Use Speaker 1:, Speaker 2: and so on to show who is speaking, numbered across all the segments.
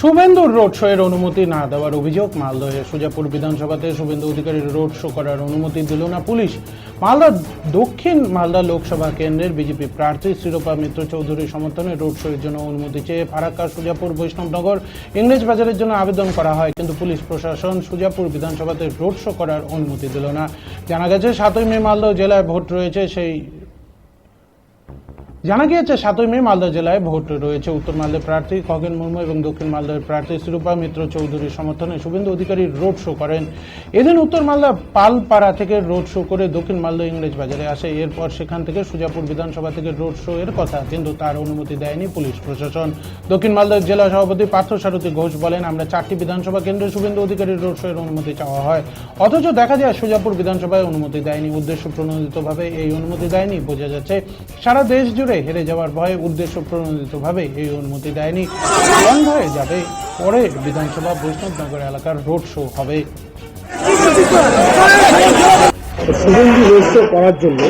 Speaker 1: শুভেন্দুর road show এর অনুমতি না দেওয়ার অভিযোগ মালদহে। সুজাপুর বিধানসভাতে শুভেন্দু অধিকারীর রোড শো করার অনুমতি দিল না পুলিশ। মালদা দক্ষিণ মালদা লোকসভা কেন্দ্রের বিজেপি প্রার্থী শিরোপা মিত্র চৌধুরীর সমর্থনে রোড শো এর জন্য অনুমতি চেয়ে ফারাক্কা, সুজাপুর, বৈষ্ণবনগর, ইংরেজ বাজারের জন্য আবেদন করা হয়, কিন্তু পুলিশ প্রশাসন সুজাপুর বিধানসভাতে রোড শো করার অনুমতি দিল না। জানা গেছে 7ই মে মালদা জেলায় ভোট রয়েছে। জানা গিয়েছে 7ই মে মালদা জেলায় ভোট রয়েছে। উত্তর মালদার প্রার্থী খগেন মুর্মু এবং দক্ষিণ মালদার প্রার্থী শিরোপা মিত্র চৌধুরীর সমর্থনে শুভেন্দু অধিকারী রোড শো করেন। এদিন উত্তর মালদা পালপাড়া থেকে রোড শো করে দক্ষিণ মালদা ইংরেজ বাজারে আসে। এরপর সেখান থেকে সুজাপুর বিধানসভা থেকে রোড শো এর কথা, কিন্তু তার অনুমতি দেয়নি পুলিশ প্রশাসন। দক্ষিণ মালদার জেলা সভাপতি পার্থসারথী ঘোষ বলেন, আমরা 4টি বিধানসভা কেন্দ্রে শুভেন্দু অধিকারীর রোড শো এর অনুমতি চাওয়া হয়, অথচ দেখা যায় সুজাপুর বিধানসভায় অনুমতি দেয়নি। উদ্দেশ্য প্রণোদিতভাবে এই অনুমতি দেয়নি। বোঝা যাচ্ছে সারা দেশ জুড়ে হেরে যাওয়ার ভয়ে উদ্দেশ্য প্রণোদিতভাবে এই অনুমতি দেয়নি। বন্ধ হয়ে যাবে পরে বিধানসভা বৈষ্ণবনগর এলাকার রোড শো হবে।
Speaker 2: শুভেন্দু রোড শো করার জন্য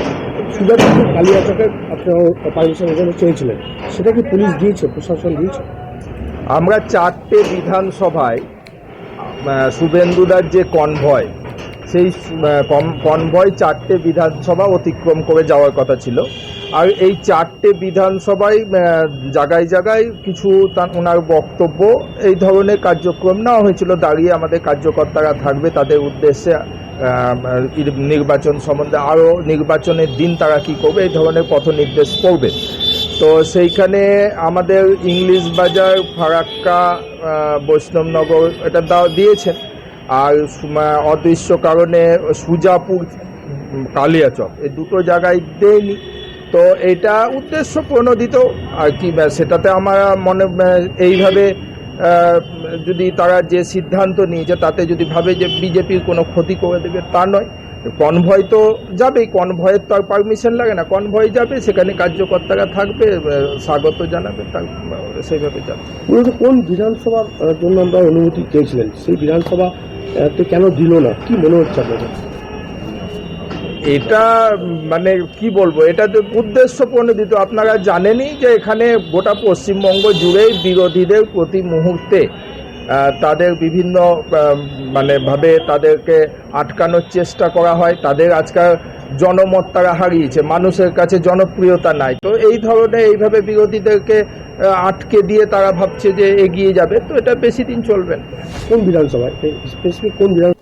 Speaker 2: সুজাপুর কালিয়াচকের আপনার পারমিশন এখানে চেয়েছিলেন, সেটা কি পুলিশ দিয়েছে, প্রশাসন দিয়েছে?
Speaker 3: আমরা 4টে বিধানসভায় শুভেন্দুদার যে কনভয়, সেই কনভয় 4টে বিধানসভা অতিক্রম করে যাওয়ার কথা ছিল। আর এই 4টে বিধানসভায় জায়গায় জায়গায় কিছু ওনার বক্তব্য, এই ধরনের কার্যক্রম নেওয়া হয়েছিল। দাঁড়িয়ে আমাদের কার্যকর্তারা থাকবে, তাদের উদ্দেশ্যে নির্বাচন সম্বন্ধে, আরও নির্বাচনের দিন তারা কী করবে, এই ধরনের পথ নির্দেশ করবে। তো সেইখানে আমাদের ইংলিশ বাজার, ফারাক্কা, বৈষ্ণবনগর এটা দিয়েছেন। আর অদৃশ্য কারণে সুজাপুর, কালিয়াচক এই দুটো জায়গায় দেয়নি। তো এটা উদ্দেশ্য প্রণোদিত আর কি, সেটাতে আমার মনে এইভাবে যদি তারা যে সিদ্ধান্ত নিয়েছে তাতে যদি ভাবে যে বিজেপির কোনো ক্ষতি করে দেবে, তা নয়। কনভয় তো যাবেই, কনভয়ের তো আর পারমিশন লাগে না, কনভয় যাবে, সেখানে কার্যকর্তারা থাকবে, স্বাগত জানাবে, তার সেইভাবে যাবে।
Speaker 2: কোন বিধানসভার জন্য আমরা অনুমতি চেয়েছিলেন, সেই বিধানসভাতে কেন দিল না, কি মনে হচ্ছে আপনাদের?
Speaker 3: এটা মানে কি বলবো, এটা তো উদ্দেশ্য প্রণোদিত। আপনারা জানেনই যে এখানে গোটা পশ্চিমবঙ্গ জুড়েই বিরোধীদের প্রতি মুহূর্তে তাদের বিভিন্ন ভাবে তাদেরকে আটকানোর চেষ্টা করা হয়। তাদের আজকাল জনমত তারা হারিয়েছে, মানুষের কাছে জনপ্রিয়তা নাই। তো এই ধরনের এইভাবে বিরোধীদেরকে আটকে দিয়ে তারা ভাবছে যে এগিয়ে যাবে, তো এটা বেশি দিন চলবে না।
Speaker 2: কোন বিধানসভায়, স্পেসিফিক কোন বিধানসভা?